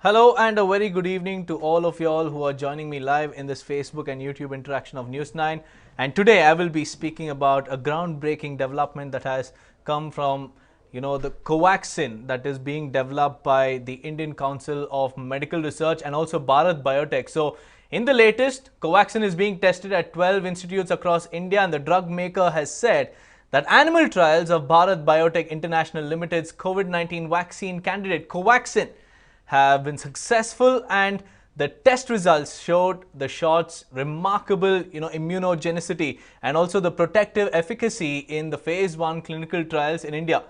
Hello and a very good evening to all of y'all who are joining me live in this Facebook and YouTube interaction of News 9. And today I will be speaking about a groundbreaking development that has come from, the Covaxin that is being developed by the Indian Council of Medical Research and also Bharat Biotech. So in the latest, Covaxin is being tested at 12 institutes across India, and the drug maker has said that animal trials of Bharat Biotech International Limited's COVID-19 vaccine candidate Covaxin have been successful, and the test results showed the shot's remarkable immunogenicity and also the protective efficacy in the phase 1 clinical trials in India.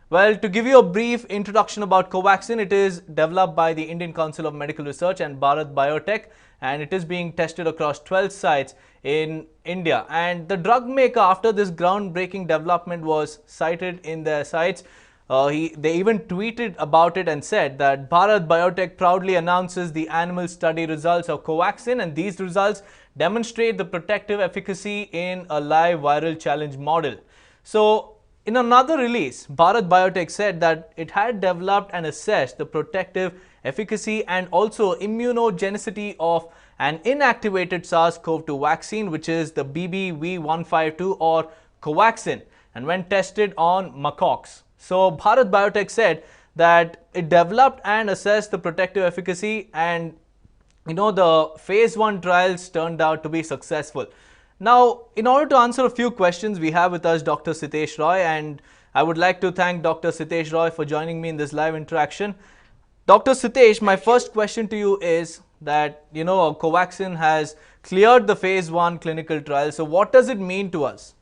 Well, to give you a brief introduction about Covaxin, it is developed by the Indian Council of Medical Research and Bharat Biotech, and it is being tested across 12 sites in India. And the drug maker, after this groundbreaking development was cited in their sites, they even tweeted about it and said that Bharat Biotech proudly announces the animal study results of Covaxin, and these results demonstrate the protective efficacy in a live viral challenge model. So, in another release, Bharat Biotech said that it had developed and assessed the protective efficacy and also immunogenicity of an inactivated SARS-CoV-2 vaccine, which is the BBV152 or Covaxin, and when tested on macaques. So Bharat Biotech said that it developed and assessed the protective efficacy, and the phase 1 trials turned out to be successful. Now, in order to answer a few questions, we have with us Dr. Sitesh Roy, and I would like to thank Dr. Sitesh Roy for joining me in this live interaction. Dr. Sitesh, my first question to you is that, Covaxin has cleared the phase 1 clinical trial. So what does it mean to us?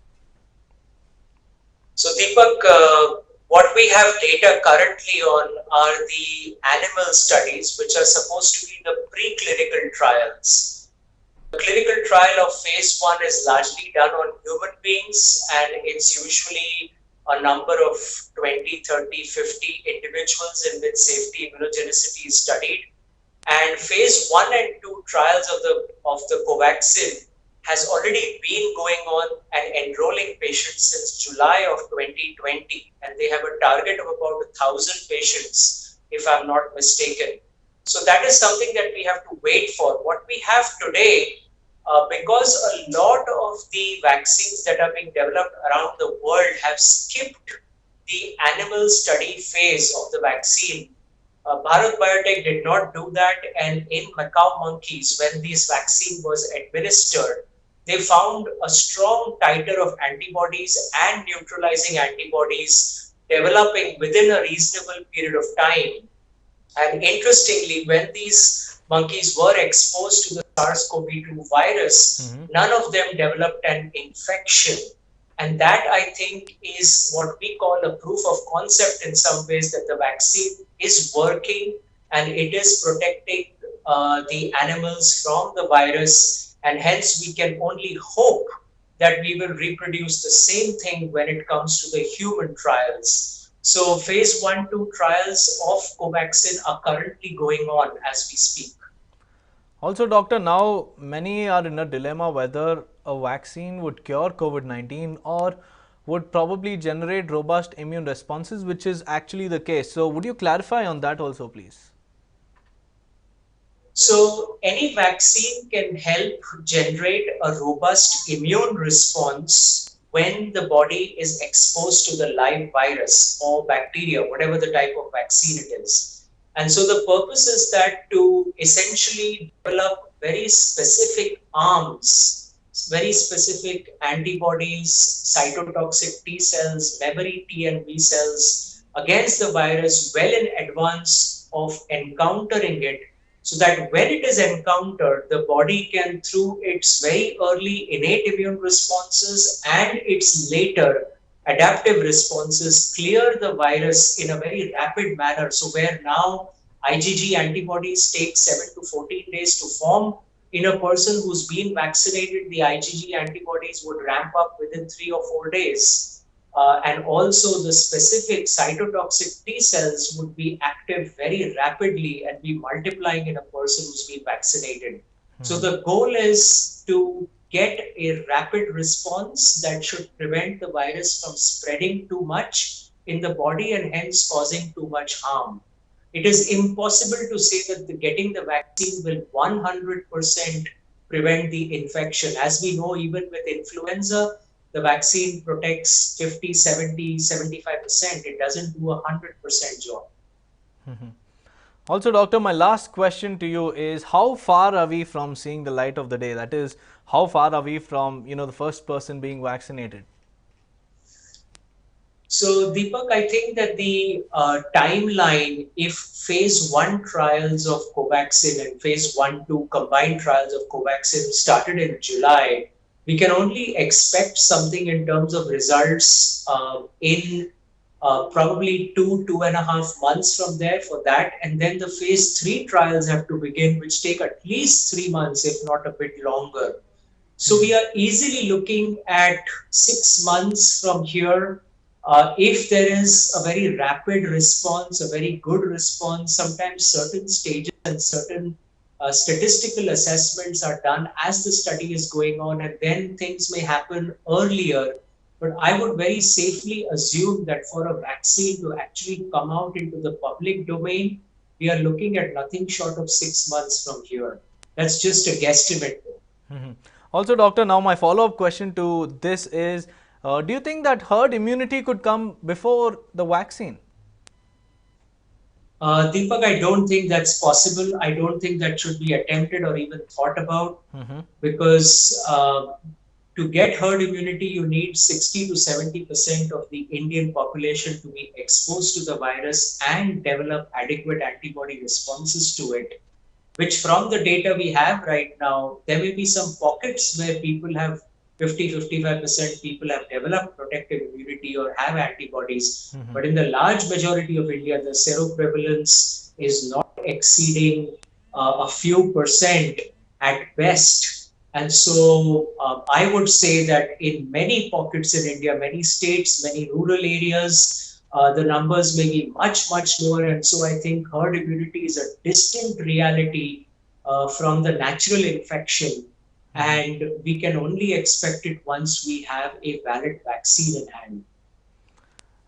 So Deepak, what we have data currently on are the animal studies, which are supposed to be the preclinical trials. The clinical trial of phase 1 is largely done on human beings, and it's usually a number of 20, 30, 50 individuals in which safety immunogenicity is studied. And phase 1 and 2 trials of the Covaxin has already been going on and enrolling patients since July of 2020, and they have a target of about 1,000 patients, if I'm not mistaken. So that is something that we have to wait for. What we have today, because a lot of the vaccines that are being developed around the world have skipped the animal study phase of the vaccine, Bharat Biotech did not do that, and in macaque monkeys, when this vaccine was administered, they found a strong titer of antibodies and neutralizing antibodies developing within a reasonable period of time. And interestingly, when these monkeys were exposed to the SARS-CoV-2 virus, none of them developed an infection. And that, I think, is what we call a proof of concept in some ways, that the vaccine is working and it is protecting the animals from the virus. And hence, we can only hope that we will reproduce the same thing when it comes to the human trials. So phase 1-2 trials of Covaxin are currently going on as we speak. Also, doctor, now many are in a dilemma whether a vaccine would cure COVID-19 or would probably generate robust immune responses, which is actually the case. So would you clarify on that also, please? So any vaccine can help generate a robust immune response when the body is exposed to the live virus or bacteria, whatever the type of vaccine it is. And so the purpose is that to essentially develop very specific arms, very specific antibodies, cytotoxic T cells, memory T and B cells against the virus well in advance of encountering it, so that when it is encountered, the body can, through its very early innate immune responses and its later adaptive responses, clear the virus in a very rapid manner. So where now IgG antibodies take 7 to 14 days to form, in a person who's been vaccinated, the IgG antibodies would ramp up within 3 or 4 days. And also the specific cytotoxic T cells would be active very rapidly and be multiplying in a person who's been vaccinated. So the goal is to get a rapid response that should prevent the virus from spreading too much in the body and hence causing too much harm. it is impossible to say that getting the vaccine will 100% prevent the infection. As we know, even with influenza, the vaccine protects 50, 70, 75%. It doesn't do 100% job. Also, doctor, my last question to you is, how far are we from seeing the light of the day? That is, how far are we from, the first person being vaccinated? So, Deepak, I think that the timeline, if phase 1 trials of Covaxin and phase 1-2 combined trials of Covaxin started in July, we can only expect something in terms of results in probably 2.5 months from there for that. And then the phase 3 trials have to begin, which take at least 3 months, if not a bit longer. So we are easily looking at 6 months from here. If there is a very rapid response, a very good response, sometimes certain stages and certain statistical assessments are done as the study is going on, and then things may happen earlier. But I would very safely assume that for a vaccine to actually come out into the public domain, we are looking at nothing short of 6 months from here. That's just a guesstimate. Also, doctor, now my follow-up question to this is, do you think that herd immunity could come before the vaccine? Deepak, I don't think that's possible. I don't think that should be attempted or even thought about, because to get herd immunity, you need 60 to 70% of the Indian population to be exposed to the virus and develop adequate antibody responses to it, which from the data we have right now, there may be some pockets where people have 50-55% people have developed protective immunity or have antibodies. But in the large majority of India, the seroprevalence is not exceeding a few percent at best. And so I would say that in many pockets in India, many states, many rural areas, the numbers may be much, much lower. And so I think herd immunity is a distant reality from the natural infection. And we can only expect it once we have a valid vaccine in hand.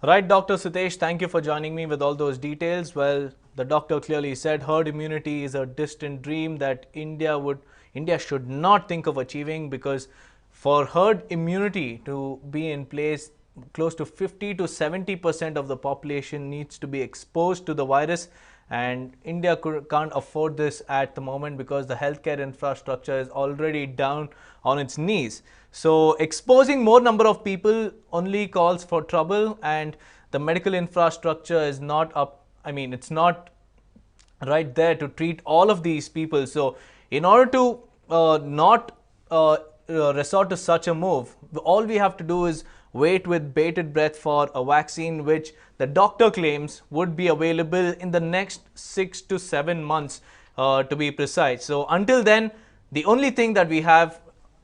Right, Dr. Sitesh, thank you for joining me with all those details. Well, the doctor clearly said herd immunity is a distant dream that India should not think of achieving, because for herd immunity to be in place, close to 50 to 70% of the population needs to be exposed to the virus, and India can't afford this at the moment because the healthcare infrastructure is already down on its knees. So exposing more number of people only calls for trouble, and the medical infrastructure is not up. I mean, it's not right there to treat all of these people. So in order to not resort to such a move, all we have to do is wait with bated breath for a vaccine which the doctor claims would be available in the next 6 to 7 months, to be precise. So until then, the only thing that we have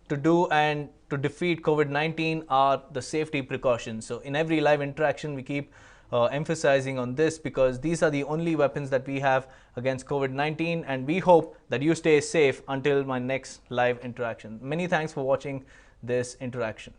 to do and to defeat COVID-19 are the safety precautions. So in every live interaction, we keep emphasizing on this, because these are the only weapons that we have against COVID-19, and we hope that you stay safe until my next live interaction. Many thanks for watching this interaction.